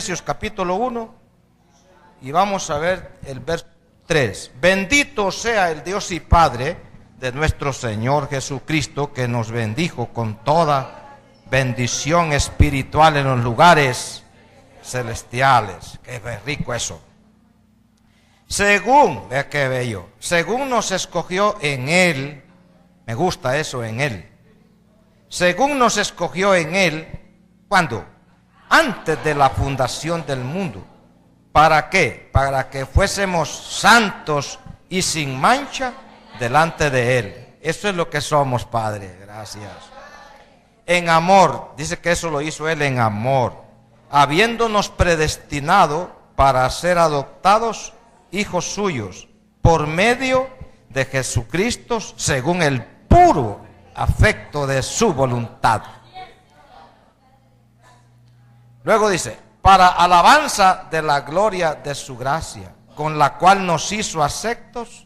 Efesios capítulo 1 y vamos a ver el verso 3. Bendito sea el Dios y Padre de nuestro Señor Jesucristo, que nos bendijo con toda bendición espiritual en los lugares celestiales. Qué rico eso. Según, vea qué bello, según nos escogió en Él, me gusta eso, en Él. Según nos escogió en Él, ¿cuándo? Antes de la fundación del mundo. ¿Para qué? Para que fuésemos santos y sin mancha delante de Él. Eso es lo que somos, Padre. Gracias. En amor, dice que eso lo hizo Él en amor, habiéndonos predestinado para ser adoptados hijos suyos por medio de Jesucristo, según el puro afecto de su voluntad. Luego dice, para alabanza de la gloria de su gracia, con la cual nos hizo aceptos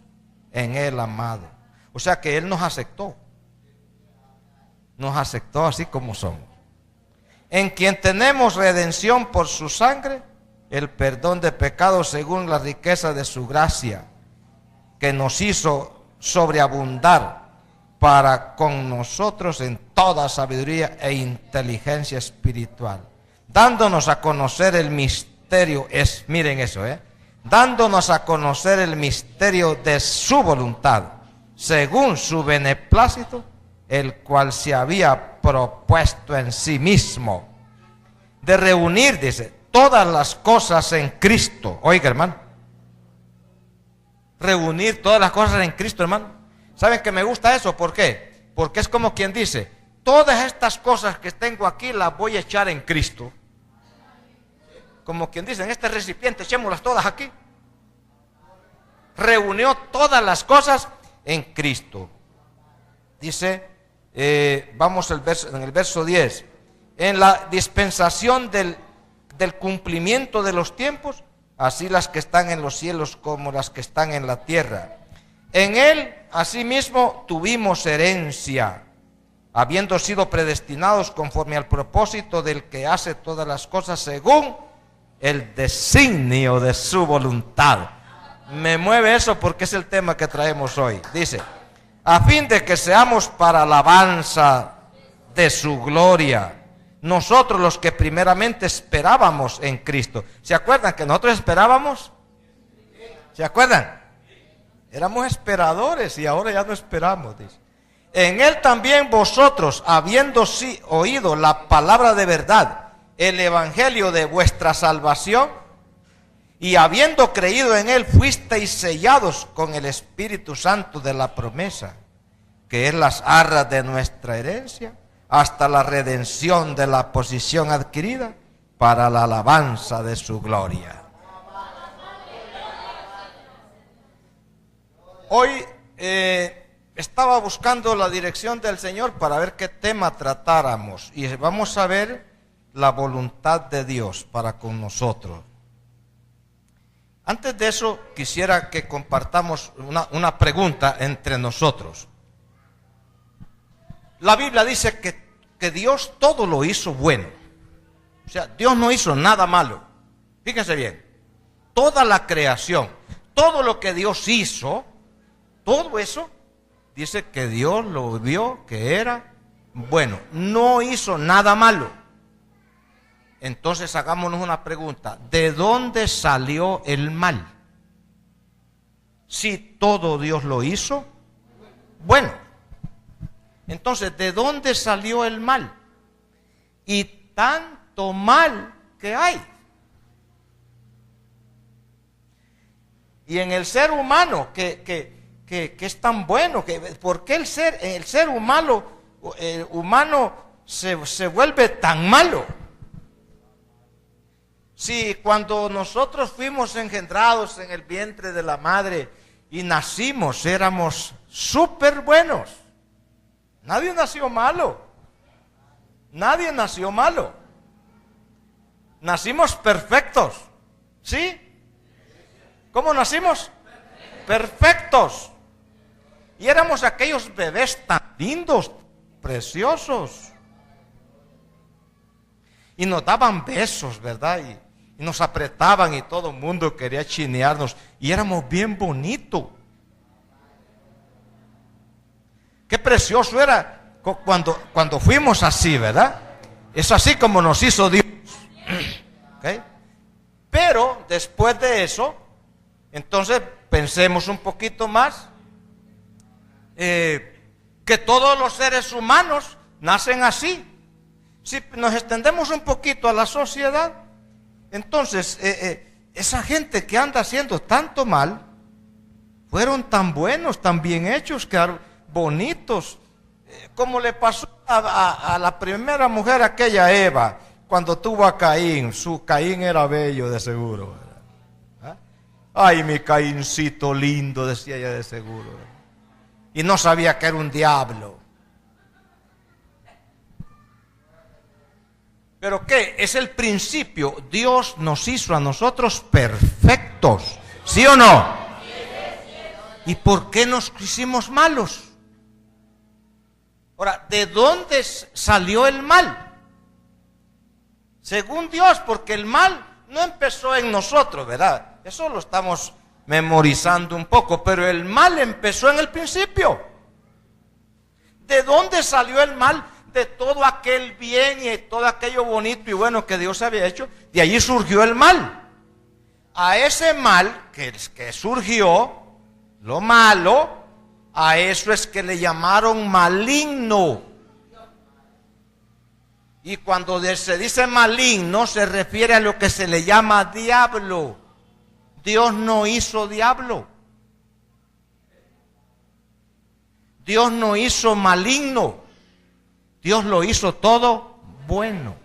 en Él amado. O sea que Él nos aceptó así como somos. En quien tenemos redención por su sangre, el perdón de pecados según la riqueza de su gracia, que nos hizo sobreabundar para con nosotros en toda sabiduría e inteligencia espiritual, dándonos a conocer el misterio, miren eso, dándonos a conocer el misterio de su voluntad, según su beneplácito, el cual se había propuesto en sí mismo, de reunir, dice, todas las cosas en Cristo. Oiga, hermano, reunir todas las cosas en Cristo, hermano. ¿Saben que me gusta eso? ¿Por qué? Porque es como quien dice, todas estas cosas que tengo aquí las voy a echar en Cristo. Como quien dice, en este recipiente echémoslas todas aquí. Reunió todas las cosas en Cristo. Dice, vamos en el verso 10. En la dispensación del cumplimiento de los tiempos, así las que están en los cielos como las que están en la tierra. En Él, asimismo, tuvimos herencia, habiendo sido predestinados conforme al propósito del que hace todas las cosas según el designio de su voluntad. Me mueve eso porque es el tema que traemos hoy. Dice, a fin de que seamos para alabanza de su gloria, nosotros los que primeramente esperábamos en Cristo. ¿Se acuerdan que nosotros esperábamos? ¿Se acuerdan? Éramos esperadores y ahora ya no esperamos, dice. En Él también vosotros, habiendo oído la palabra de verdad, el evangelio de vuestra salvación, y habiendo creído en Él, fuisteis sellados con el Espíritu Santo de la promesa, que es las arras de nuestra herencia, hasta la redención de la posición adquirida para la alabanza de su gloria. Hoy estaba buscando la dirección del Señor para ver qué tema tratáramos y vamos a ver la voluntad de Dios para con nosotros. Antes de eso quisiera que compartamos una pregunta entre nosotros. La Biblia dice que Dios todo lo hizo bueno. O sea, Dios no hizo nada malo. Fíjense bien, toda la creación, todo lo que Dios hizo, todo eso, dice que Dios lo vio que era bueno. No hizo nada malo. Entonces hagámonos una pregunta. ¿De dónde salió el mal? Si todo Dios lo hizo bueno. Entonces, ¿de dónde salió el mal? Y tanto mal que hay. Y en el ser humano, que es tan bueno, ¿por qué el ser humano se vuelve tan malo? Si cuando nosotros fuimos engendrados en el vientre de la madre y nacimos, éramos súper buenos. Nadie nació malo. Nadie nació malo. Nacimos perfectos. ¿Sí? ¿Cómo nacimos? Perfectos. Y éramos aquellos bebés tan lindos, preciosos. Y nos daban besos, ¿verdad? y nos apretaban y todo el mundo quería chinearnos y éramos bien bonitos. Qué precioso era cuando fuimos así, ¿verdad? Es así como nos hizo Dios. ¿Okay? Pero después de eso, entonces pensemos un poquito más, que todos los seres humanos nacen así. Si nos extendemos un poquito a la sociedad, entonces esa gente que anda haciendo tanto mal, fueron tan buenos, tan bien hechos, quedaron bonitos, como le pasó a la primera mujer, aquella Eva, cuando tuvo a Caín. Su Caín era bello de seguro, ¿verdad? Ay, mi Caíncito lindo, decía ella de seguro, ¿verdad? Y no sabía que era un diablo. ¿Pero qué? Es el principio. Dios nos hizo a nosotros perfectos, ¿sí o no? ¿Y por qué nos hicimos malos? Ahora, ¿de dónde salió el mal? Según Dios, porque el mal no empezó en nosotros, ¿verdad? Eso lo estamos memorizando un poco, pero el mal empezó en el principio. ¿De dónde salió el mal? De todo aquel bien y todo aquello bonito y bueno que Dios había hecho. De allí surgió el mal. A ese mal que surgió, lo malo, a eso es que le llamaron maligno. Y cuando se dice maligno, se refiere a lo que se le llama diablo. Dios no hizo diablo. Dios no hizo maligno. Dios lo hizo todo bueno.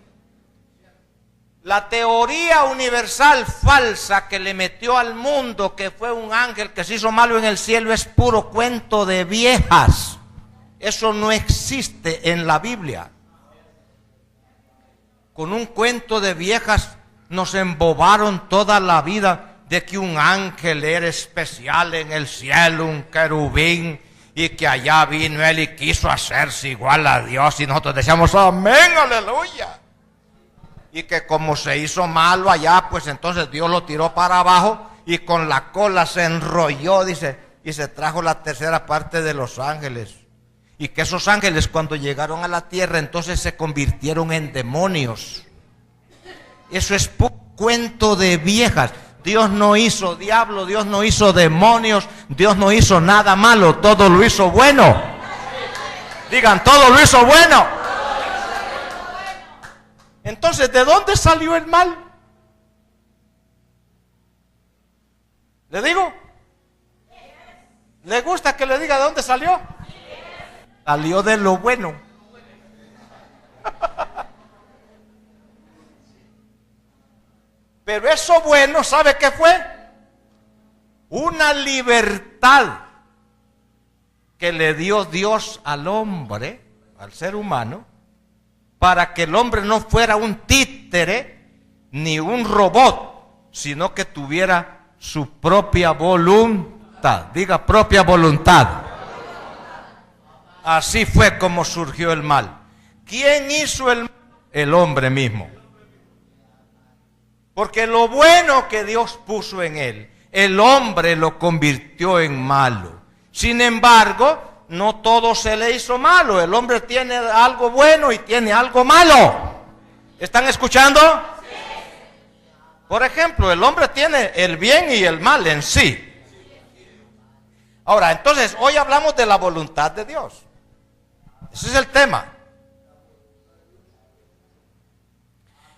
La teoría universal falsa que le metió al mundo, que fue un ángel que se hizo malo en el cielo, es puro cuento de viejas. Eso no existe en la Biblia. Con un cuento de viejas nos embobaron toda la vida de que un ángel era especial en el cielo, un querubín, y que allá vino él y quiso hacerse igual a Dios, y nosotros decíamos amén, aleluya. Y que como se hizo malo allá, pues entonces Dios lo tiró para abajo y con la cola se enrolló, dice, y se trajo la tercera parte de los ángeles. Y que esos ángeles cuando llegaron a la tierra entonces se convirtieron en demonios. Eso es cuento de viejas. Dios no hizo diablo, Dios no hizo demonios, Dios no hizo nada malo, todo lo hizo bueno. Digan, todo lo hizo bueno. Entonces, ¿de dónde salió el mal? ¿Le digo? ¿Le gusta que le diga de dónde salió? Salió de lo bueno. Pero eso bueno, ¿sabe qué fue? Una libertad que le dio Dios al hombre, al ser humano, para que el hombre no fuera un títere ni un robot, sino que tuviera su propia voluntad. Diga, propia voluntad. Así fue como surgió el mal. ¿Quién hizo el mal? El hombre mismo. Porque lo bueno que Dios puso en él, el hombre lo convirtió en malo. Sin embargo, no todo se le hizo malo. El hombre tiene algo bueno y tiene algo malo. ¿Están escuchando? Sí. Por ejemplo, el hombre tiene el bien y el mal en sí. Ahora, entonces, hoy hablamos de la voluntad de Dios. Ese es el tema.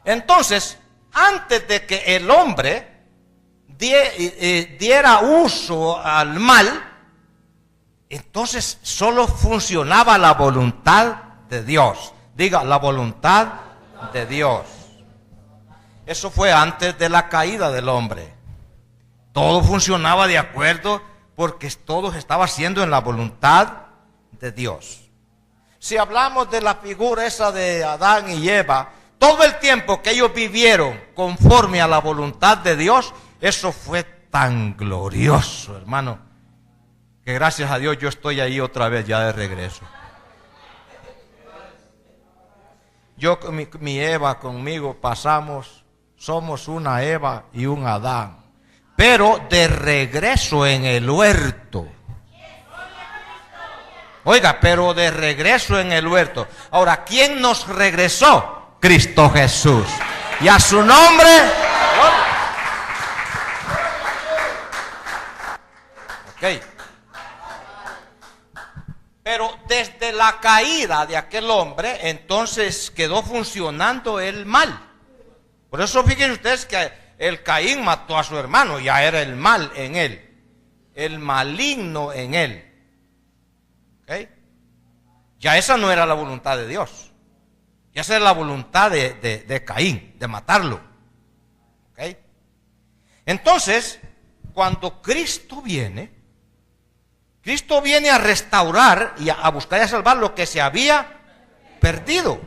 Entonces, antes de que el hombre diera uso al mal, entonces solo funcionaba la voluntad de Dios. Diga, la voluntad de Dios. Eso fue antes de la caída del hombre. Todo funcionaba de acuerdo porque todo se estaba haciendo en la voluntad de Dios. Si hablamos de la figura esa de Adán y Eva, todo el tiempo que ellos vivieron conforme a la voluntad de Dios, eso fue tan glorioso, hermano, que gracias a Dios yo estoy ahí otra vez ya de regreso. Yo, mi Eva conmigo pasamos somos una Eva y un Adán, pero de regreso en el huerto. Oiga, pero de regreso en el huerto. Ahora, ¿quién nos regresó? Cristo Jesús. Y a su nombre. Ok. Pero desde la caída de aquel hombre, entonces quedó funcionando el mal. Por eso fíjense ustedes que el Caín mató a su hermano, ya era el mal en él, el maligno en él. ¿Okay? Ya esa no era la voluntad de Dios. Ya esa era la voluntad de Caín, de matarlo. ¿Okay? Entonces, cuando Cristo viene a restaurar y a buscar y a salvar lo que se había perdido.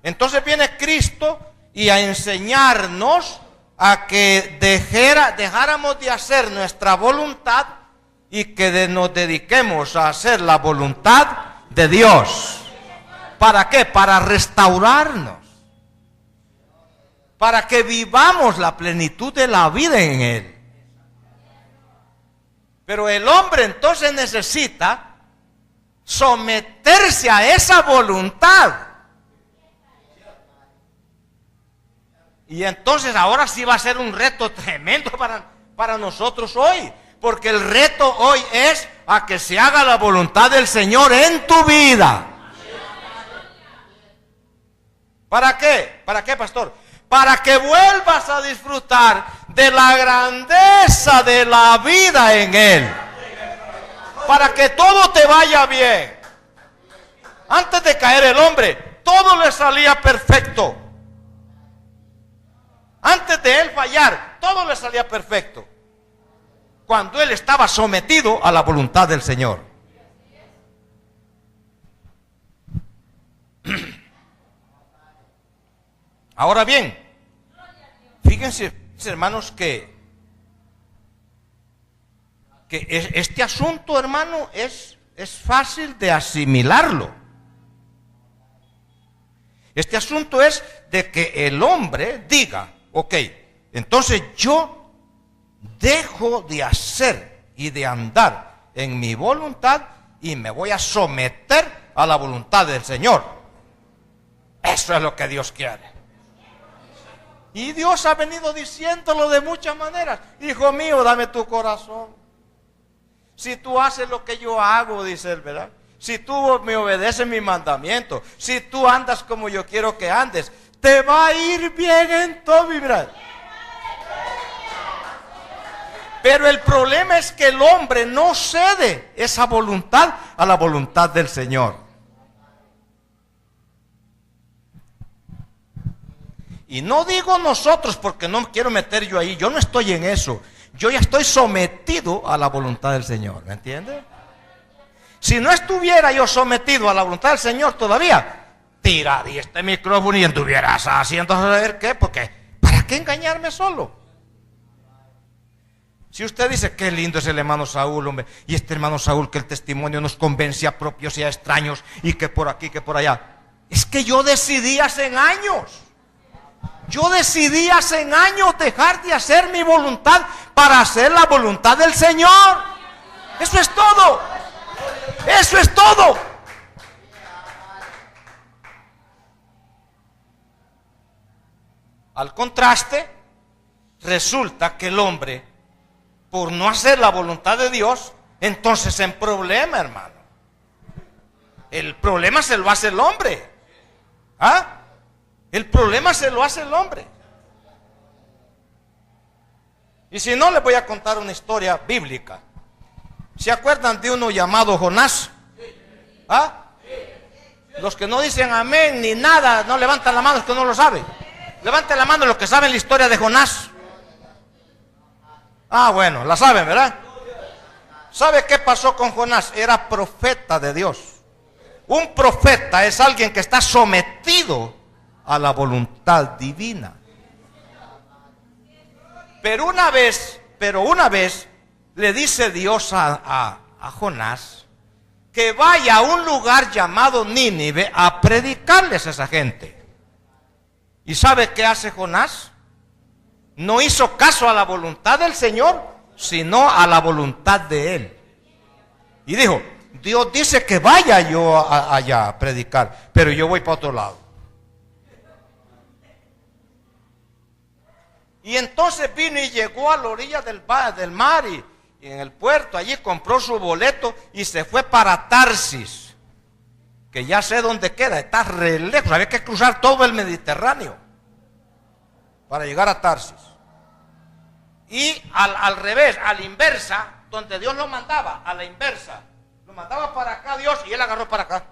Entonces viene Cristo y a enseñarnos a que dejáramos de hacer nuestra voluntad y que nos dediquemos a hacer la voluntad de Dios. ¿Para qué? Para restaurarnos. Para que vivamos la plenitud de la vida en Él. Pero el hombre entonces necesita someterse a esa voluntad. Y entonces ahora sí va a ser un reto tremendo para nosotros hoy. Porque el reto hoy es a que se haga la voluntad del Señor en tu vida. ¿Para qué? ¿Para qué, pastor? Para que vuelvas a disfrutar de la grandeza de la vida en Él. Para que todo te vaya bien. Antes de caer el hombre, todo le salía perfecto. Antes de él fallar, todo le salía perfecto. Cuando él estaba sometido a la voluntad del Señor. Ahora bien, fíjense, hermanos, que este asunto, hermano, es fácil de asimilarlo. Este asunto es de que el hombre diga, ok, entonces yo dejo de hacer y de andar en mi voluntad y me voy a someter a la voluntad del Señor. Eso es lo que Dios quiere. Y Dios ha venido diciéndolo de muchas maneras. Hijo mío, dame tu corazón. Si tú haces lo que yo hago, dice él, ¿verdad? Si tú me obedeces mis mandamientos, si tú andas como yo quiero que andes, te va a ir bien en todo, ¿verdad? Pero el problema es que el hombre no cede esa voluntad a la voluntad del Señor. Y no digo nosotros porque no quiero meter yo ahí, yo no estoy en eso. Yo ya estoy sometido a la voluntad del Señor, ¿me entiende? Si no estuviera yo sometido a la voluntad del Señor todavía, tiraría este micrófono y estuvieras haciendo saber qué, porque ¿para qué engañarme solo? Si usted dice qué lindo es el hermano Saúl, hombre, y este hermano Saúl que el testimonio nos convence a propios y a extraños, y que por aquí, que por allá, es que yo decidí hace años. Yo decidí hace años dejar de hacer mi voluntad para hacer la voluntad del Señor. Eso es todo. Eso es todo. Al contraste, resulta que el hombre, por no hacer la voluntad de Dios, entonces en problema, hermano. El problema se lo hace el hombre. ¿Ah? El problema se lo hace el hombre. Y si no, les voy a contar una historia bíblica. ¿Se acuerdan de uno llamado Jonás? ¿Ah? Los que no dicen amén ni nada, no levantan la mano, es que no lo saben. Levanten la mano los que saben la historia de Jonás. Ah, bueno, la saben, ¿verdad? ¿Sabe qué pasó con Jonás? Era profeta de Dios. Un profeta es alguien que está sometido a la voluntad divina. Pero una vez le dice Dios a Jonás que vaya a un lugar llamado Nínive a predicarles a esa gente. ¿Y sabe qué hace Jonás? No hizo caso a la voluntad del Señor, sino a la voluntad de él. Y dijo, Dios dice que vaya yo allá a predicar, pero yo voy para otro lado. Y entonces vino y llegó a la orilla del mar y en el puerto, allí compró su boleto y se fue para Tarsis, que ya sé dónde queda, está re lejos, había que cruzar todo el Mediterráneo para llegar a Tarsis. Y al revés, a la inversa, donde Dios lo mandaba, a la inversa, lo mandaba para acá Dios y él agarró para acá.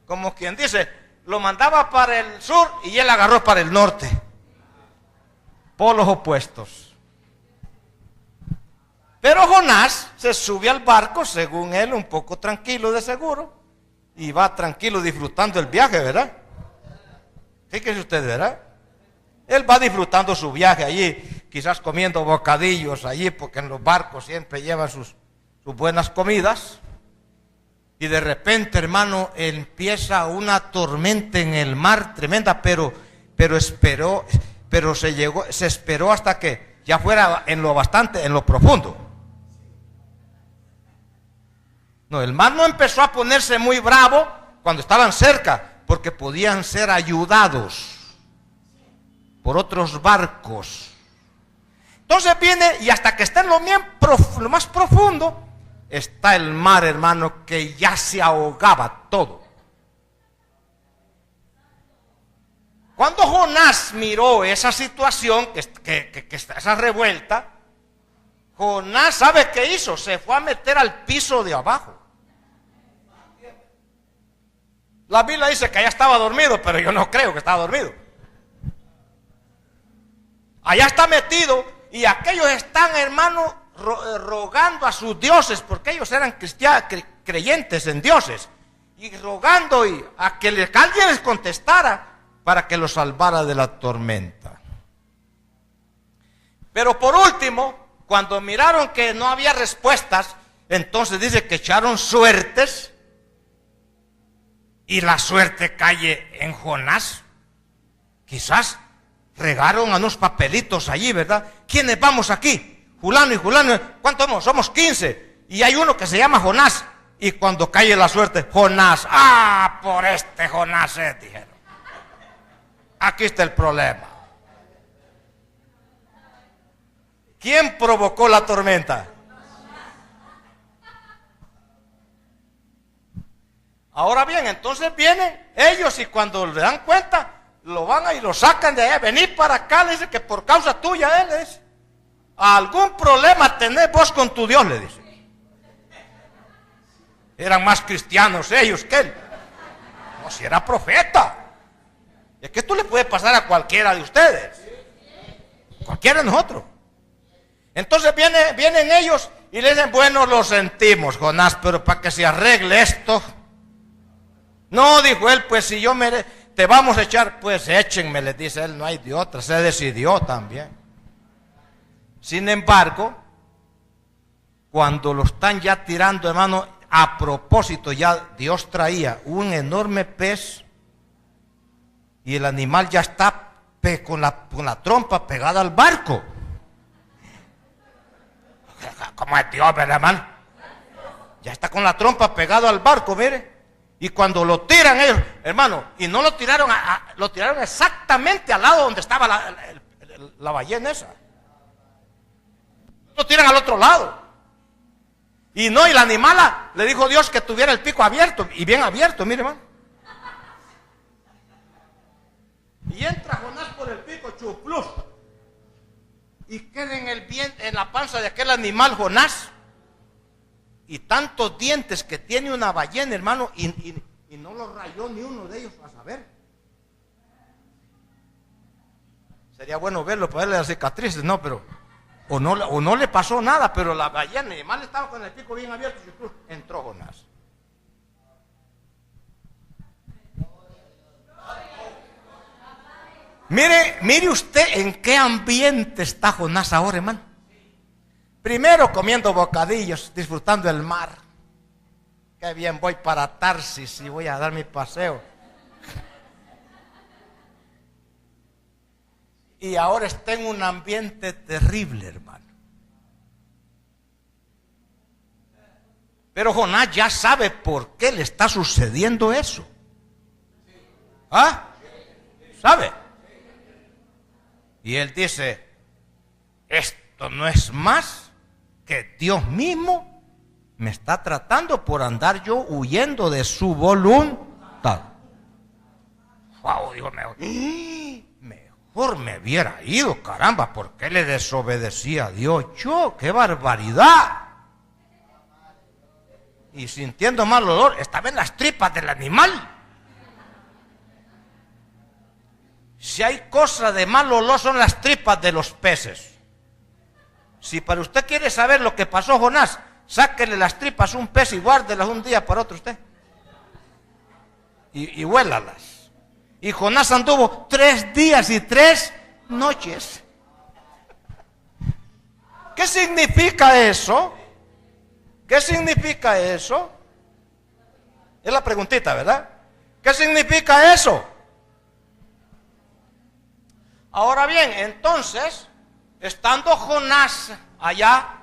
Como quien dice, lo mandaba para el sur y él agarró para el norte. Polos opuestos. Pero Jonás se sube al barco, según él, un poco tranquilo de seguro, y va tranquilo disfrutando el viaje, ¿verdad? Fíjense ustedes, ¿verdad? Él va disfrutando su viaje allí, quizás comiendo bocadillos allí, porque en los barcos siempre llevan sus buenas comidas. Y de repente, hermano, empieza una tormenta en el mar tremenda, pero se esperó hasta que ya fuera en lo profundo. No, el mar no empezó a ponerse muy bravo cuando estaban cerca, porque podían ser ayudados por otros barcos. Entonces viene y hasta que está en lo más profundo, está el mar, hermano, que ya se ahogaba todo. Cuando Jonás miró esa situación, esa revuelta, Jonás, ¿sabe qué hizo? Se fue a meter al piso de abajo. La Biblia dice que allá estaba dormido, pero yo no creo que estaba dormido. Allá está metido y aquellos están, hermano, rogando a sus dioses, porque ellos eran creyentes en dioses, y rogando a que alguien les contestara para que los salvara de la tormenta. Pero por último, cuando miraron que no había respuestas, entonces dice que echaron suertes, y la suerte cae en Jonás. Quizás regaron a unos papelitos allí, ¿verdad? ¿Quiénes vamos aquí? Fulano y fulano. ¿Cuántos somos? Somos 15. Y hay uno que se llama Jonás. Y cuando cae la suerte, Jonás. ¡Ah, por este Jonás! Dijeron. Aquí está el problema. ¿Quién provocó la tormenta? Ahora bien, entonces vienen ellos y cuando le dan cuenta, lo van y lo sacan de allá. Venid para acá, le dice que por causa tuya él es. Algún problema tenés vos con tu Dios, le dice. Eran más cristianos ellos que él. No, si era profeta. Es que esto le puede pasar a cualquiera de ustedes. Cualquiera de nosotros. Entonces vienen ellos y le dicen, bueno, lo sentimos, Jonás, pero para que se arregle esto. No, dijo él, pues si te vamos a echar, pues échenme, les dice él, no hay de otra, se decidió también. Sin embargo, cuando lo están ya tirando, hermano, a propósito, ya Dios traía un enorme pez y el animal ya está con la trompa pegada al barco. ¿Cómo es Dios, verdad, hermano? Ya está con la trompa pegado al barco, mire. Y cuando lo tiran ellos, hermano, y no lo tiraron, lo tiraron exactamente al lado donde estaba la ballena esa. Lo tiran al otro lado. Y el animal le dijo Dios que tuviera el pico abierto, y bien abierto, mire, hermano. Y entra Jonás por el pico, chupluf. Y queda en la panza de aquel animal Jonás. Y tantos dientes que tiene una ballena, hermano, y no lo rayó ni uno de ellos, a saber. Sería bueno verlo para verle las cicatrices, no, pero o no le pasó nada, pero la ballena, el animal estaba con el pico bien abierto y entró Jonás. Mire usted en qué ambiente está Jonás ahora, hermano. Primero comiendo bocadillos, disfrutando el mar. Qué bien, voy para Tarsis y voy a dar mi paseo. y ahora está en un ambiente terrible, hermano. Pero Jonás ya sabe por qué le está sucediendo eso. ¿Ah? ¿Sabe? Y él dice, esto no es más que Dios mismo me está tratando por andar yo huyendo de su voluntad. Wow, digo, mejor me hubiera ido, caramba, ¿por qué le desobedecí a Dios? Yo, qué barbaridad. Y sintiendo mal olor, estaba en las tripas del animal. Si hay cosa de mal olor, son las tripas de los peces. Si para usted quiere saber lo que pasó Jonás, sáquele las tripas a un pez y guárdelas un día para otro usted. Y huélalas. Y Jonás anduvo 3 días y 3 noches. ¿Qué significa eso? ¿Qué significa eso? Es la preguntita, ¿verdad? ¿Qué significa eso? Ahora bien, entonces, estando Jonás allá,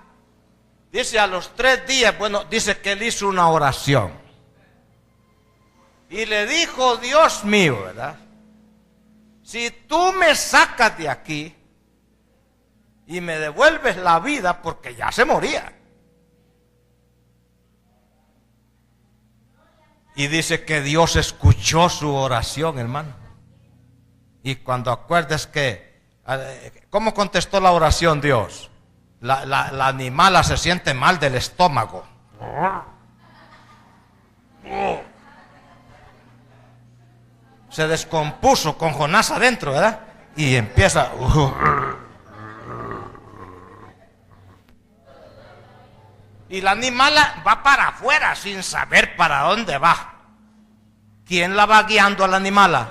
dice a los 3 días, bueno, dice que él hizo una oración. Y le dijo, Dios mío, ¿verdad? Si tú me sacas de aquí y me devuelves la vida, porque ya se moría. Y dice que Dios escuchó su oración, hermano. Y cuando acuerdes que, ¿cómo contestó la oración Dios? La animala se siente mal del estómago. Se descompuso con Jonás adentro, ¿verdad? Y empieza. Y la animala va para afuera sin saber para dónde va. ¿Quién la va guiando a la animala?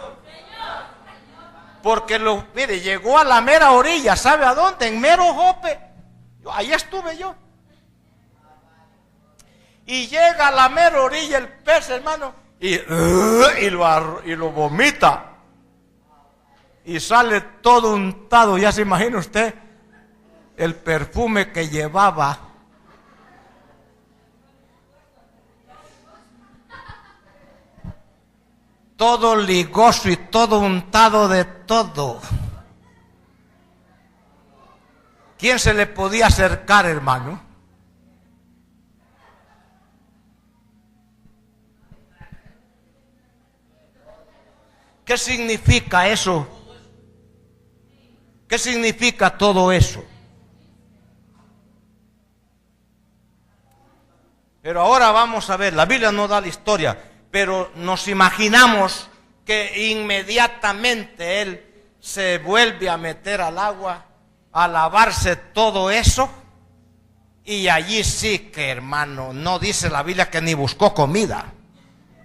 Porque mire, llegó a la mera orilla, ¿sabe a dónde? En Mero Jope. Ahí estuve yo. Y llega a la mera orilla el pez, hermano, y lo vomita. Y sale todo untado. Ya se imagina usted el perfume que llevaba. Todo ligoso y todo untado de todo. ¿Quién se le podía acercar, hermano? ¿Qué significa eso? ¿Qué significa todo eso? Pero ahora vamos a ver, la Biblia no da la historia, pero nos imaginamos que inmediatamente él se vuelve a meter al agua, a lavarse todo eso, y allí sí que, hermano, no dice la Biblia que ni buscó comida,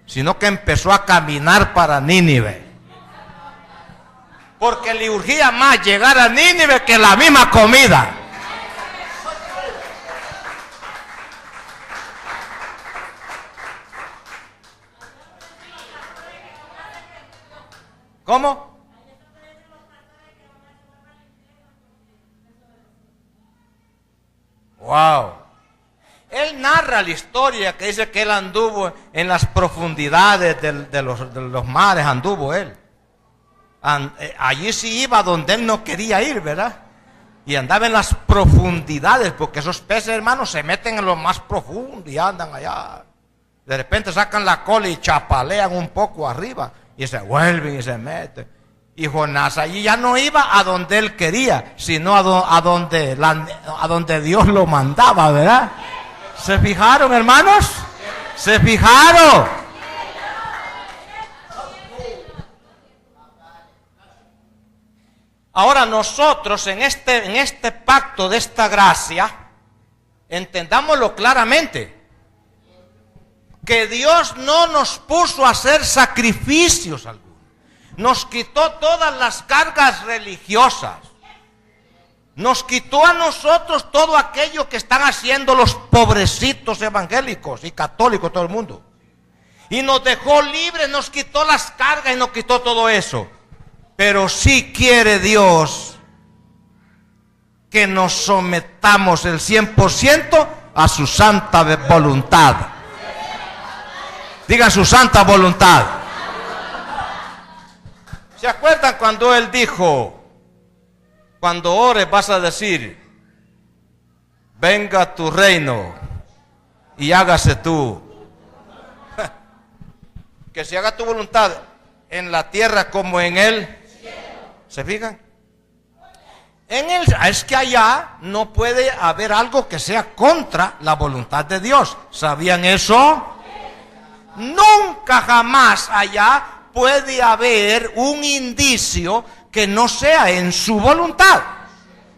sino que empezó a caminar para Nínive. Porque le urgía más llegar a Nínive que la misma comida. ¿Cómo? Wow. Él narra la historia que dice que él anduvo en las profundidades de los mares, anduvo él. Allí sí iba donde él no quería ir, ¿verdad? Y andaba en las profundidades, porque esos peces, hermanos, se meten en lo más profundo y andan allá. De repente sacan la cola y chapalean un poco arriba. Y se vuelven y se meten. Y Jonás allí ya no iba a donde él quería, sino a donde Dios lo mandaba, ¿verdad? ¿Se fijaron, hermanos? ¿Se fijaron? Ahora nosotros en este pacto de esta gracia, entendámoslo claramente, que Dios no nos puso a hacer sacrificios algunos. Nos quitó todas las cargas religiosas. Nos quitó a nosotros todo aquello que están haciendo los pobrecitos evangélicos y católicos, todo el mundo. Y nos dejó libres, nos quitó las cargas y nos quitó todo eso. Pero sí quiere Dios que nos sometamos el 100% a su santa voluntad. Diga su santa voluntad. ¿Se acuerdan cuando Él dijo, cuando ores vas a decir, venga tu reino y hágase tú? Que se haga tu voluntad en la tierra como en el cielo. ¿Se fijan? Es que allá no puede haber algo que sea contra la voluntad de Dios. ¿Sabían eso? Nunca jamás allá puede haber un indicio que no sea en su voluntad.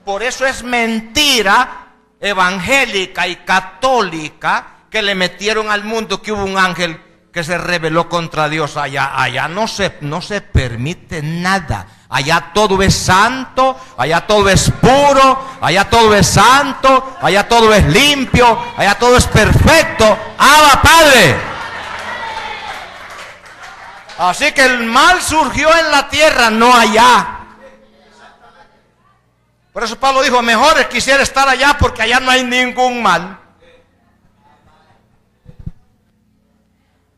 Por eso es mentira evangélica y católica que le metieron al mundo que hubo un ángel que se rebeló contra Dios allá. Allá no se permite nada. Allá todo es santo, allá todo es puro, allá todo es santo, allá todo es limpio, allá todo es perfecto. ¡Abba, Padre! Así que el mal surgió en la tierra, no allá. Por eso Pablo dijo, mejor quisiera estar allá porque allá no hay ningún mal.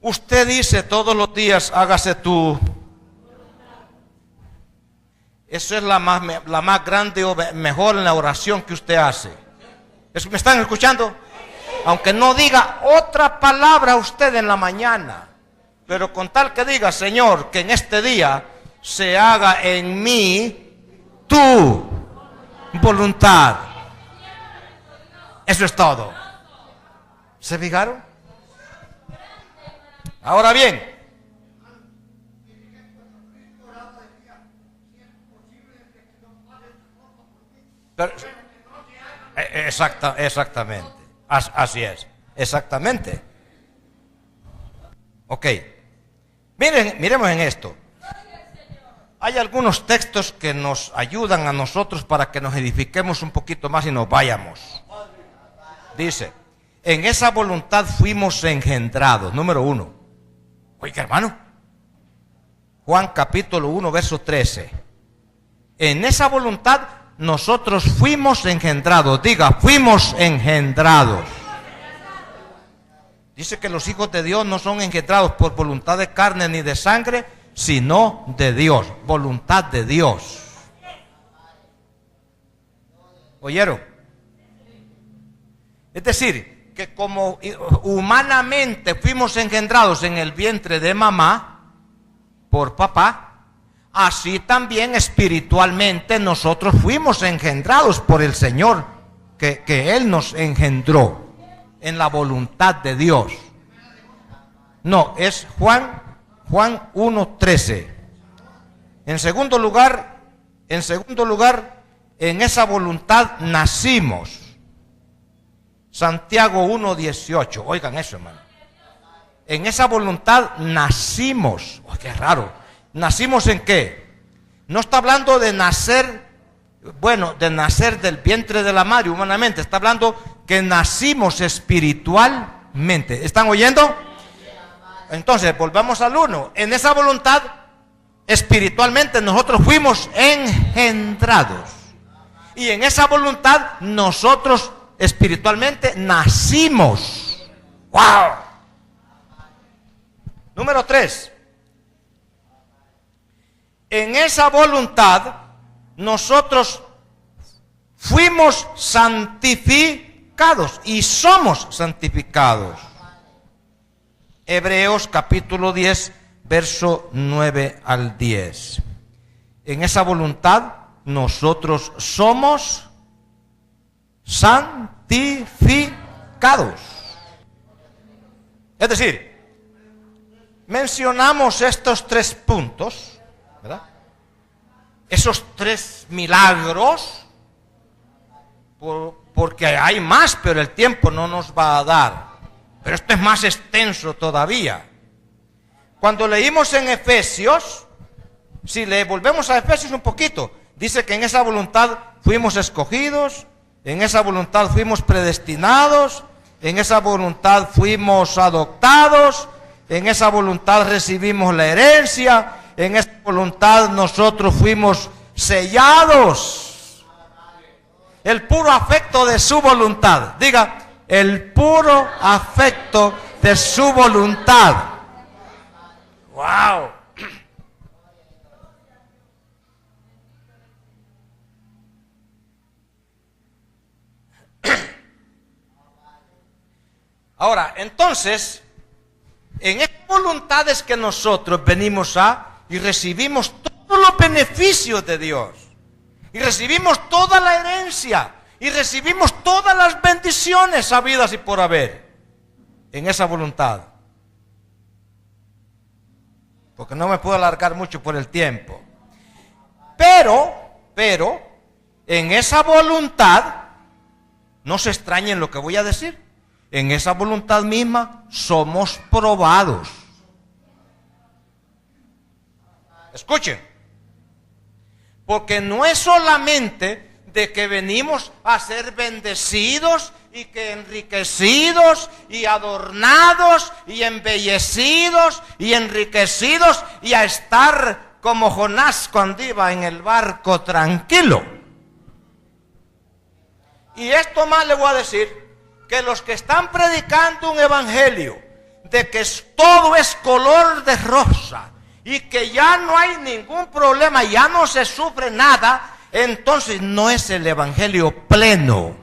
Usted dice todos los días, hágase tú. Eso es la más grande o mejor en la oración que usted hace. ¿Me están escuchando? Aunque no diga otra palabra usted en la mañana, pero con tal que diga, Señor, que en este día se haga en mí tu voluntad. Eso es todo. ¿Se fijaron? Ahora bien, pero, exactamente, así es, exactamente. Ok, miremos en esto. Hay algunos textos que nos ayudan a nosotros para que nos edifiquemos un poquito más y nos vayamos. Dice, en esa voluntad fuimos engendrados, número 1. Oiga, hermano, Juan capítulo 1, verso 13. En esa voluntad nosotros fuimos engendrados. Diga, fuimos engendrados. Dice que los hijos de Dios no son engendrados por voluntad de carne ni de sangre, sino de Dios. Voluntad de Dios. ¿Oyeron? Es decir, que como humanamente fuimos engendrados en el vientre de mamá por papá, así también espiritualmente nosotros fuimos engendrados por el Señor, que Él nos engendró en la voluntad de Dios. No, es Juan 1:13. En segundo lugar, en esa voluntad nacimos. Santiago 1:18. Oigan eso, hermano. En esa voluntad nacimos. Oh, qué raro. ¿Nacimos en qué? No está hablando de nacer, de nacer del vientre de la madre humanamente. Está hablando que nacimos espiritualmente. ¿Están oyendo? Entonces, volvamos al 1. En esa voluntad, espiritualmente, nosotros fuimos engendrados. Y en esa voluntad, nosotros espiritualmente nacimos. ¡Wow! Número 3. En esa voluntad nosotros fuimos santificados y somos santificados. Hebreos capítulo 10, verso 9 al 10. En esa voluntad nosotros somos santificados. Es decir, mencionamos estos 3 puntos, ¿verdad? Esos 3 milagros, porque hay más, pero el tiempo no nos va a dar. Pero esto es más extenso todavía. Cuando leímos en Efesios, si le volvemos a Efesios un poquito, dice que en esa voluntad fuimos escogidos, en esa voluntad fuimos predestinados, en esa voluntad fuimos adoptados, en esa voluntad recibimos la herencia, en esa voluntad nosotros fuimos sellados. El puro afecto de su voluntad. Diga, el puro afecto de su voluntad. Wow. Ahora, entonces, en estas voluntades que nosotros venimos y recibimos todos los beneficios de Dios, y recibimos toda la herencia, y recibimos todas las bendiciones habidas y por haber, en esa voluntad. Porque no me puedo alargar mucho por el tiempo. Pero, en esa voluntad, no se extrañen lo que voy a decir, en esa voluntad misma somos probados. Escuchen, porque no es solamente de que venimos a ser bendecidos y que enriquecidos y adornados y embellecidos y enriquecidos y a estar como Jonás cuando iba en el barco tranquilo. Y esto más le voy a decir, que los que están predicando un evangelio de que todo es color de rosa y que ya no hay ningún problema, ya no se sufre nada, entonces no es el evangelio pleno.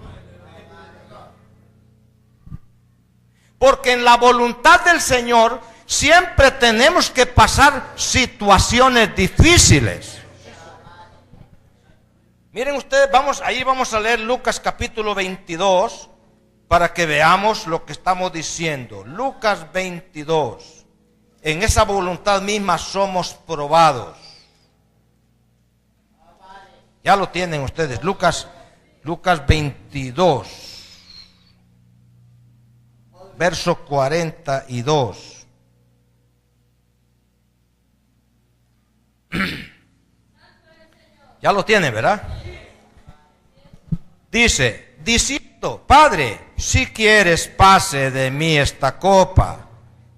Porque en la voluntad del Señor siempre tenemos que pasar situaciones difíciles. Miren ustedes, vamos a leer Lucas capítulo 22 para que veamos lo que estamos diciendo. Lucas 22. En esa voluntad misma somos probados. Ya lo tienen ustedes. Lucas 22. Verso 42. Ya lo tienen, ¿verdad? Dice, diciendo, Padre, si quieres pase de mí esta copa,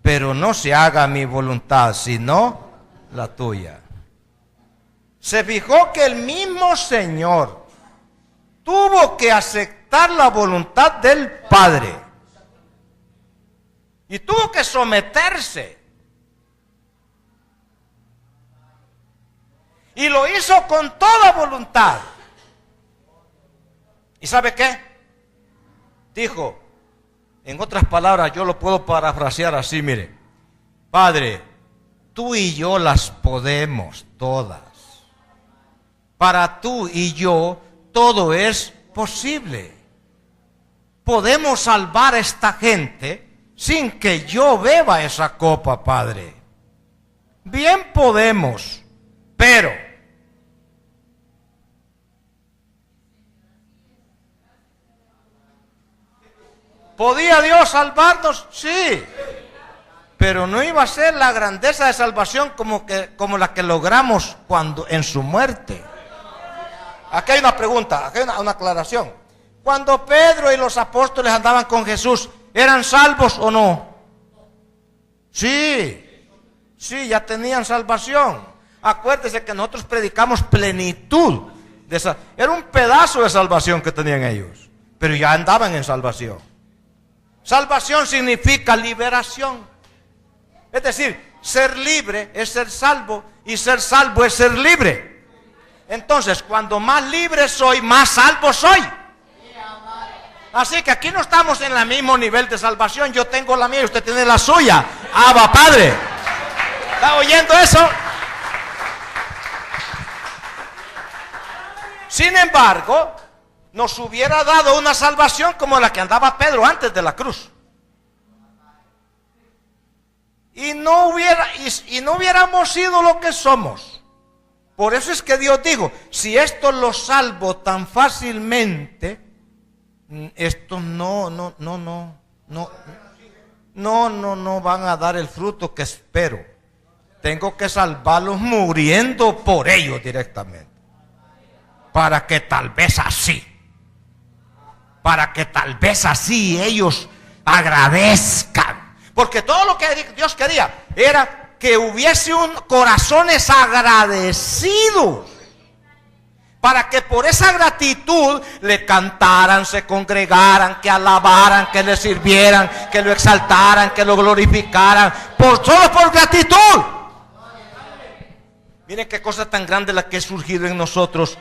pero no se haga mi voluntad, sino la tuya. Se fijó que el mismo Señor tuvo que aceptar la voluntad del Padre. Y tuvo que someterse. Y lo hizo con toda voluntad. ¿Y sabe qué? Dijo, en otras palabras, yo lo puedo parafrasear así, mire. Padre, tú y yo las podemos todas. Para tú y yo todo es posible. Podemos salvar a esta gente sin que yo beba esa copa, Padre. Bien podemos, pero ¿podía Dios salvarnos? Sí. Pero no iba a ser la grandeza de salvación como la que logramos cuando en su muerte. Aquí hay una pregunta, aquí hay una aclaración. Cuando Pedro y los apóstoles andaban con Jesús, ¿eran salvos o no? Sí, ya tenían salvación. Acuérdese que nosotros predicamos plenitud de esa. Era un pedazo de salvación que tenían ellos, pero ya andaban en salvación. Salvación significa liberación. Es decir, ser libre es ser salvo y ser salvo es ser libre. Entonces, cuando más libre soy, más salvo soy. Así que aquí no estamos en el mismo nivel de salvación. Yo tengo la mía y usted tiene la suya. Abba, Padre. ¿Está oyendo eso? Sin embargo, nos hubiera dado una salvación como la que andaba Pedro antes de la cruz. Y no hubiéramos sido lo que somos. Por eso es que Dios dijo, si esto lo salvo tan fácilmente, estos no van a dar el fruto que espero. Tengo que salvarlos muriendo por ellos directamente. Para que tal vez así ellos agradezcan. Porque todo lo que Dios quería era que hubiese corazones agradecidos, para que por esa gratitud le cantaran, se congregaran, que alabaran, que le sirvieran, que lo exaltaran, que lo glorificaran, solo por gratitud. Miren qué cosa tan grande la que ha surgido en nosotros,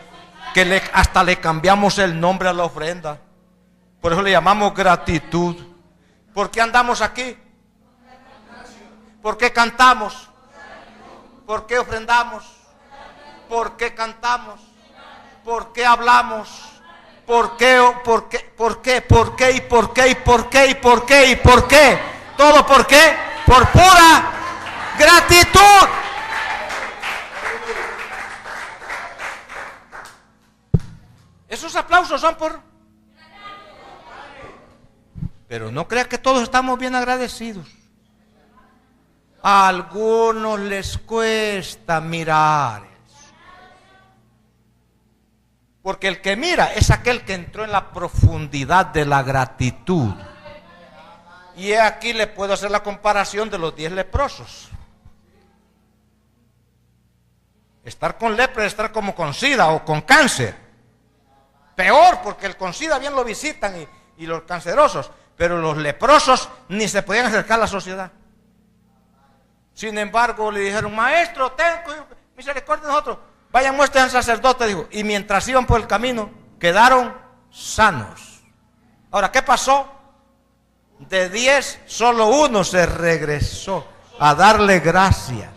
que hasta le cambiamos el nombre a la ofrenda. Por eso le llamamos gratitud. ¿Por qué andamos aquí? ¿Por qué cantamos? ¿Por qué ofrendamos? ¿Por qué cantamos? ¿Por qué hablamos? ¿Por qué? ¿Por qué? ¿Por qué? ¿Por qué? ¿Y por qué? ¿Y por qué? ¿Y por qué? ¿Y por qué? ¿Todo por qué? Por pura gratitud. Esos aplausos son por... Pero no crea que todos estamos bien agradecidos. A algunos les cuesta mirar. Porque el que mira es aquel que entró en la profundidad de la gratitud. Y aquí le puedo hacer la comparación de los 10 leprosos. Estar con lepra es estar como con SIDA o con cáncer. Peor, porque el con SIDA bien lo visitan y los cancerosos. Pero los leprosos ni se podían acercar a la sociedad. Sin embargo, le dijeron: maestro, ten misericordia de nosotros. Vayan, muestren al sacerdote, dijo. Y mientras iban por el camino, quedaron sanos. Ahora, ¿qué pasó? De 10, solo uno se regresó a darle gracias.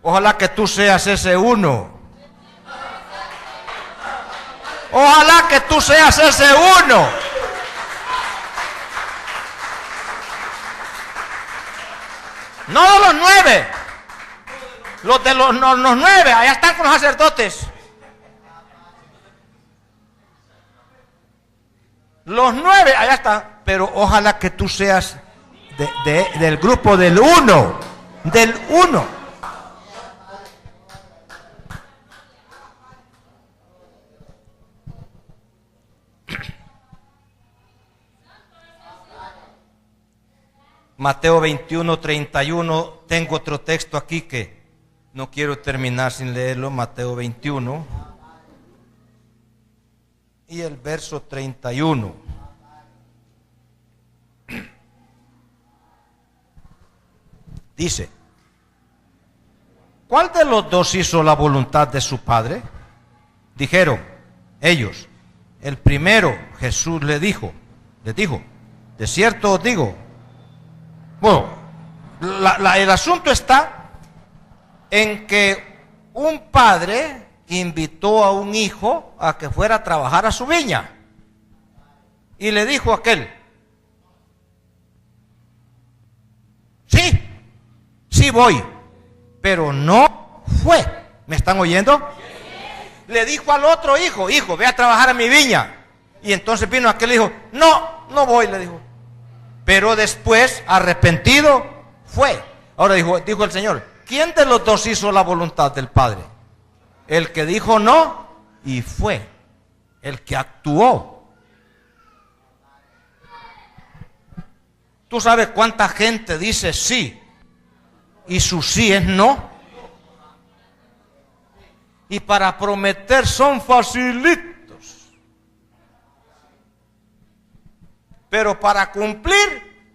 Ojalá que tú seas ese uno. Ojalá que tú seas ese uno. No los 9. Los de los 9, allá están con los sacerdotes. Los 9, allá están. Pero ojalá que tú seas del grupo del 1. Del 1. Mateo 21, 31. Tengo otro texto aquí que no quiero terminar sin leerlo. Mateo 21 y el verso 31. Dice: ¿cuál de los dos hizo la voluntad de su padre? Dijeron ellos: el primero. Jesús les dijo: de cierto os digo. Bueno, el asunto está en que un padre invitó a un hijo a que fuera a trabajar a su viña. Y le dijo a aquel: sí voy, pero no fue. ¿Me están oyendo? Le dijo al otro hijo: hijo, ve a trabajar a mi viña. Y entonces vino aquel hijo: no voy, le dijo. Pero después, arrepentido, fue. Ahora dijo el Señor: ¿quién de los dos hizo la voluntad del Padre? El que dijo no y fue. El que actuó. ¿Tú sabes cuánta gente dice sí y su sí es no? Y para prometer son facilitos. Pero para cumplir,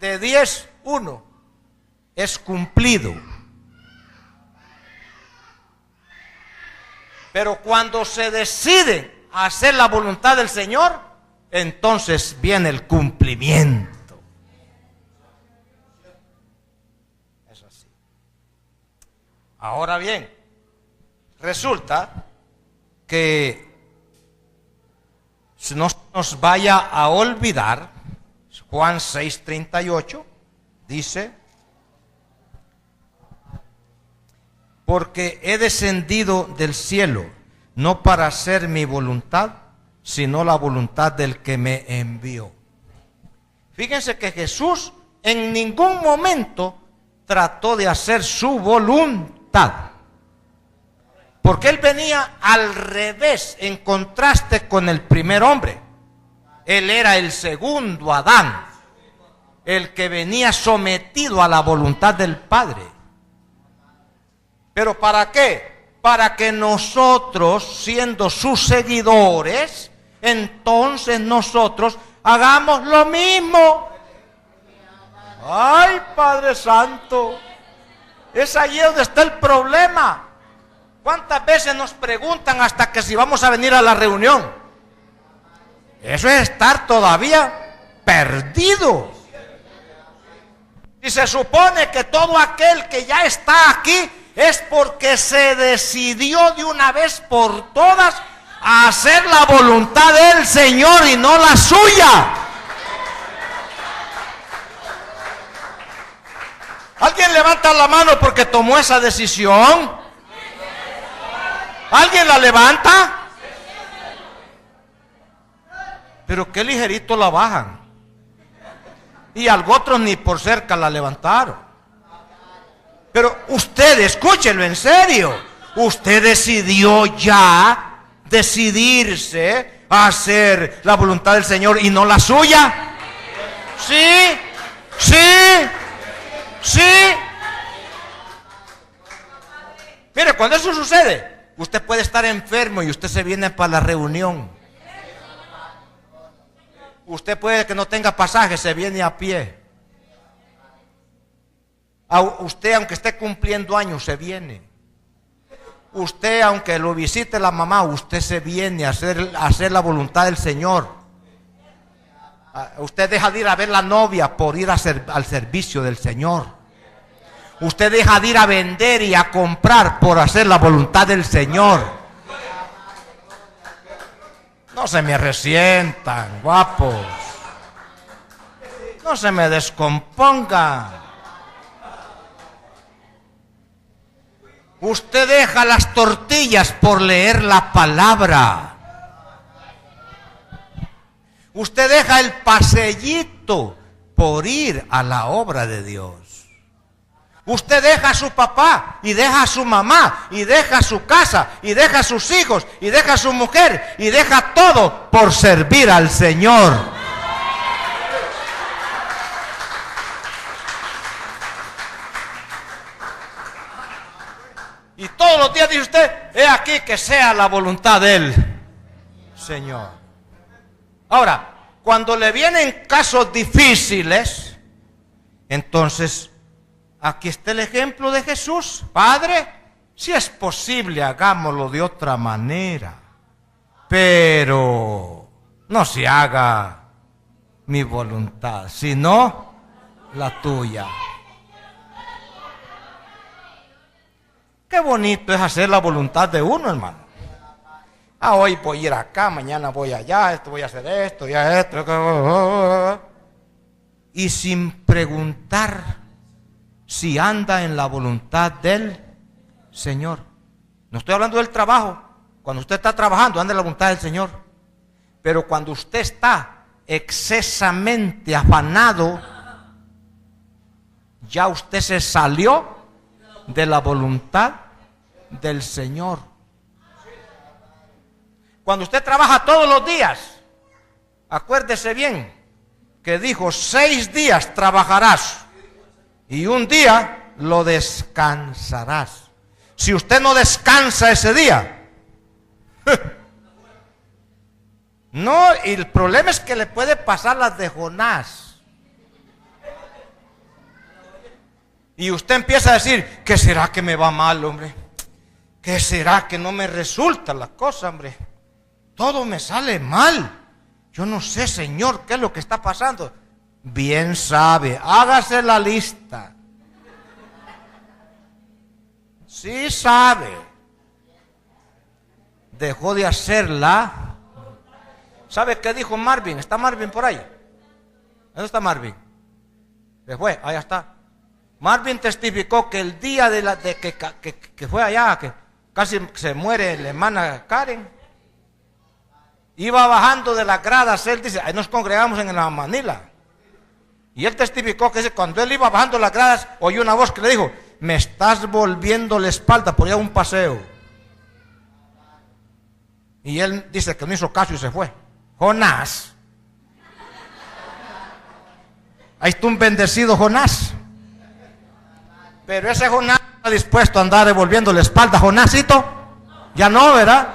de 10, 1 es cumplido. Pero cuando se decide a hacer la voluntad del Señor, entonces viene el cumplimiento. Es así. Ahora bien, resulta que no nos vaya a olvidar, Juan 6:38 dice: porque he descendido del cielo, no para hacer mi voluntad, sino la voluntad del que me envió. Fíjense que Jesús en ningún momento trató de hacer su voluntad, porque él venía al revés, en contraste con el primer hombre. Él era el segundo Adán. el que venía sometido a la voluntad del Padre. ¿Pero para qué? Para que nosotros, siendo sus seguidores, entonces nosotros hagamos lo mismo. Ay, Padre Santo, es allí donde está el problema. ¿Cuántas veces nos preguntan hasta que si vamos a venir a la reunión? Eso es estar todavía perdido. Y se supone que todo aquel que ya está aquí es porque se decidió de una vez por todas a hacer la voluntad del Señor y no la suya. ¿Alguien levanta la mano porque tomó esa decisión? ¿Alguien la levanta? Pero qué ligerito la bajan. Y algo otros ni por cerca la levantaron. Pero usted, escúchelo en serio. Usted decidió ya decidirse a hacer la voluntad del Señor y no la suya. Sí, sí, sí. Mire, cuando eso sucede, usted puede estar enfermo y usted se viene para la reunión. Usted puede que no tenga pasaje, se viene a pie. Usted, aunque esté cumpliendo años, se viene. Usted, aunque lo visite la mamá, usted se viene a hacer la voluntad del Señor. Usted deja de ir a ver la novia por ir al servicio del Señor. Usted deja de ir a vender y a comprar por hacer la voluntad del Señor. No se me resientan, guapos. No se me descompongan. Usted deja las tortillas por leer la palabra. Usted deja el paseíto por ir a la obra de Dios. Usted deja a su papá y deja a su mamá y deja su casa y deja a sus hijos y deja a su mujer y deja todo por servir al Señor. Y todos los días dice usted, he aquí que sea la voluntad del Señor. Ahora, cuando le vienen casos difíciles, entonces aquí está el ejemplo de Jesús. Padre, si es posible, hagámoslo de otra manera, pero no se haga mi voluntad, sino la tuya. Qué bonito es hacer la voluntad de uno, hermano. Hoy voy a ir acá, mañana voy allá, esto voy a hacer esto, ya esto. Y sin preguntar si anda en la voluntad del Señor. No estoy hablando del trabajo. Cuando usted está trabajando, anda en la voluntad del Señor. Pero cuando usted está excesamente afanado, ya usted se salió de la voluntad del Señor. Cuando usted trabaja todos los días, acuérdese bien que dijo 6 días trabajarás y un día lo descansarás. Si usted no descansa ese día, no, y el problema es que le puede pasar las de Jonás. Y usted empieza a decir, ¿qué será que me va mal, hombre? ¿Qué será que no me resulta la cosa, hombre? Todo me sale mal. Yo no sé, Señor, qué es lo que está pasando. Bien sabe, hágase la lista. Sí sabe. Dejó de hacerla. ¿Sabe qué dijo Marvin? ¿Está Marvin por ahí? ¿Dónde está Marvin? Se fue, allá está. Marvin testificó que el día que fue allá, que casi se muere la hermana Karen, iba bajando de las gradas. Él dice, ahí nos congregamos en la Manila. Y él testificó que cuando él iba bajando las gradas, oyó una voz que le dijo, me estás volviendo la espalda por ir a un paseo. Y él dice que no hizo caso y se fue. Jonás. Ahí está un bendecido Jonás. Pero ese Jonás está dispuesto a andar devolviendo la espalda. Jonásito, ya no, ¿verdad?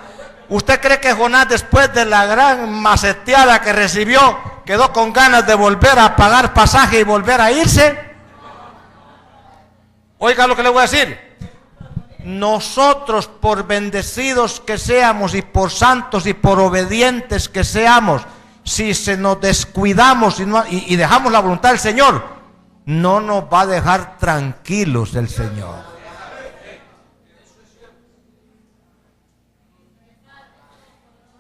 ¿Usted cree que Jonás, después de la gran maceteada que recibió, quedó con ganas de volver a pagar pasaje y volver a irse? Oiga lo que le voy a decir. Nosotros, por bendecidos que seamos y por santos y por obedientes que seamos, si se nos descuidamos y dejamos la voluntad del Señor, no nos va a dejar tranquilos el Señor.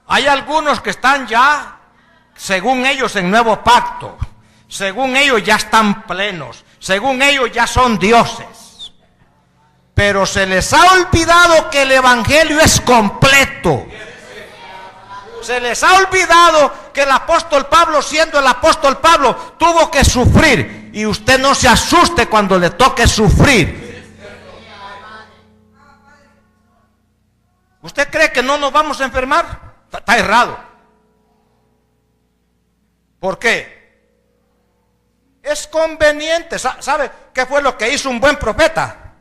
Hay algunos que están ya, según ellos, en nuevo pacto. Según ellos ya están plenos. Según ellos ya son dioses. Pero se les ha olvidado que el evangelio es completo. Se les ha olvidado que el apóstol Pablo, siendo el apóstol Pablo, tuvo que sufrir. Y usted no se asuste cuando le toque sufrir. ¿Usted cree que no nos vamos a enfermar? Está errado. ¿Por qué? Es conveniente. ¿Sabe qué fue lo que hizo un buen profeta?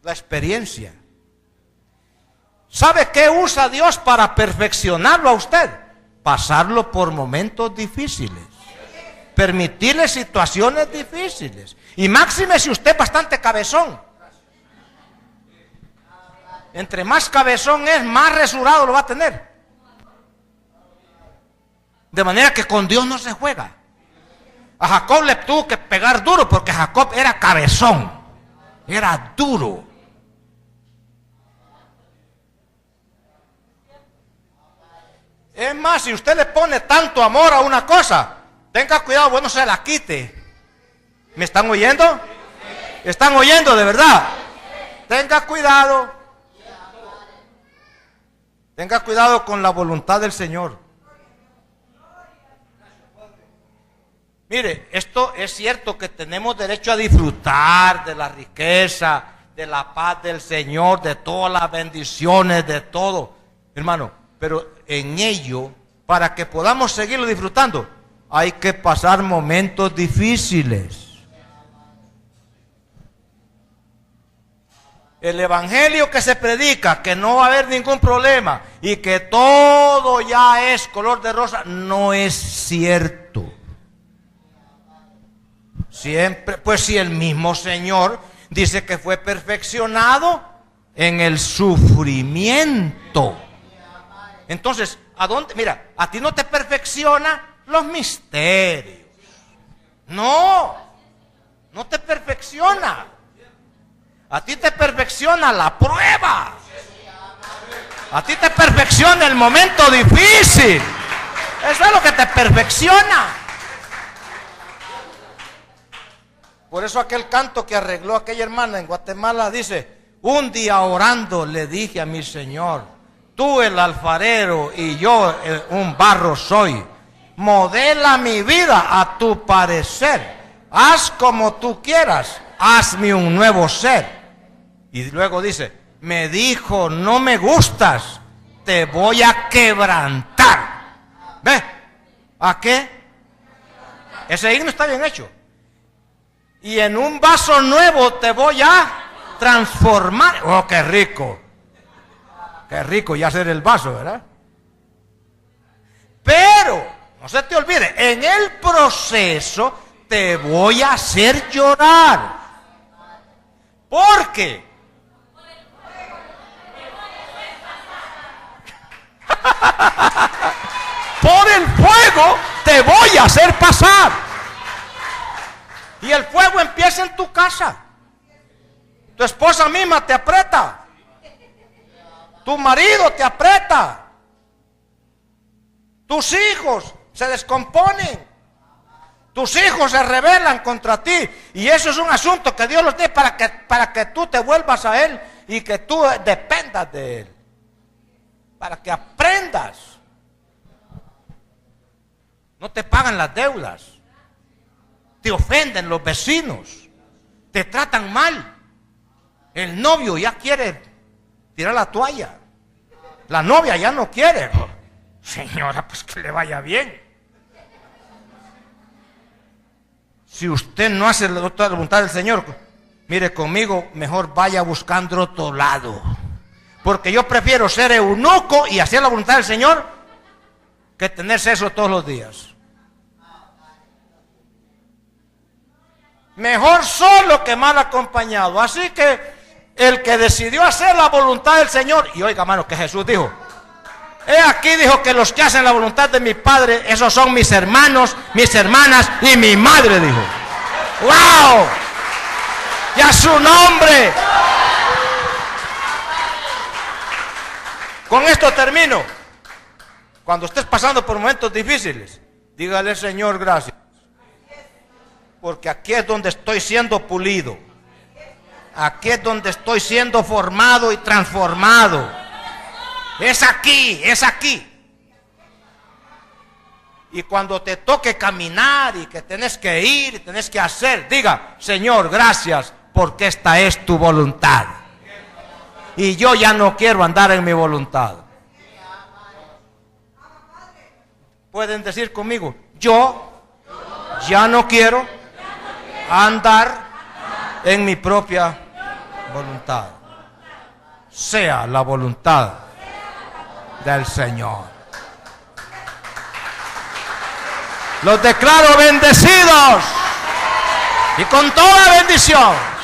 La experiencia. ¿Sabe qué usa Dios para perfeccionarlo a usted? Pasarlo por momentos difíciles. Permitirle situaciones difíciles. Y máxime si usted es bastante cabezón. Entre más cabezón es, más resurado lo va a tener. De manera que con Dios no se juega. A Jacob le tuvo que pegar duro porque Jacob era cabezón. Era duro. Es más, si usted le pone tanto amor a una cosa, tenga cuidado, bueno, se la quite. ¿Me están oyendo? ¿Están oyendo de verdad? Tenga cuidado. Tenga cuidado con la voluntad del Señor. Mire, esto es cierto que tenemos derecho a disfrutar de la riqueza, de la paz del Señor, de todas las bendiciones, de todo, hermano. Pero en ello, para que podamos seguirlo disfrutando, hay que pasar momentos difíciles. El evangelio que se predica, que no va a haber ningún problema y que todo ya es color de rosa, no es cierto. Siempre, pues si el mismo Señor dice que fue perfeccionado en el sufrimiento. Entonces, ¿a dónde? Mira, a ti no te perfecciona los misterios. No te perfecciona. A ti te perfecciona la prueba. A ti te perfecciona el momento difícil. Eso es lo que te perfecciona. Por eso aquel canto que arregló aquella hermana en Guatemala dice: un día orando le dije a mi Señor, tú el alfarero y yo un barro soy. Modela mi vida a tu parecer. Haz como tú quieras. Hazme un nuevo ser. Y luego dice, me dijo, no me gustas, te voy a quebrantar. ¿Ve? ¿A qué? Ese himno está bien hecho. Y en un vaso nuevo te voy a transformar. Oh, qué rico. Qué rico ya ser el vaso, ¿verdad? Pero, no se te olvide, en el proceso te voy a hacer llorar. ¿Por qué? Por el fuego te voy a hacer pasar. Y el fuego empieza en tu casa. Tu esposa misma te aprieta. Tu marido te aprieta. Tus hijos se descomponen. Tus hijos se rebelan contra ti. Y eso es un asunto que Dios los tiene para que tú te vuelvas a Él y que tú dependas de Él. Para que aprendas. No te pagan las deudas. Te ofenden los vecinos. Te tratan mal. El novio ya quiere tirar la toalla. La novia ya no quiere. Señora, pues que le vaya bien. Si usted no hace la voluntad del Señor, mire, conmigo mejor vaya buscando otro lado. Porque yo prefiero ser eunuco y hacer la voluntad del Señor que tener sexo todos los días. Mejor solo que mal acompañado. Así que el que decidió hacer la voluntad del Señor, y oiga, hermano, que Jesús dijo, he aquí, dijo, que los que hacen la voluntad de mi Padre, esos son mis hermanos, mis hermanas y mi madre, dijo. ¡Wow! ¡Y a su nombre! Con esto termino. Cuando estés pasando por momentos difíciles, dígale, Señor, gracias. Porque aquí es donde estoy siendo pulido. Aquí es donde estoy siendo formado y transformado. Es aquí, es aquí. Y cuando te toque caminar y que tenés que ir y tenés que hacer, diga, Señor, gracias, porque esta es tu voluntad. Y yo ya no quiero andar en mi voluntad. Pueden decir conmigo, yo ya no quiero andar en mi propia voluntad. Sea la voluntad del Señor. Los declaro bendecidos y con toda bendición.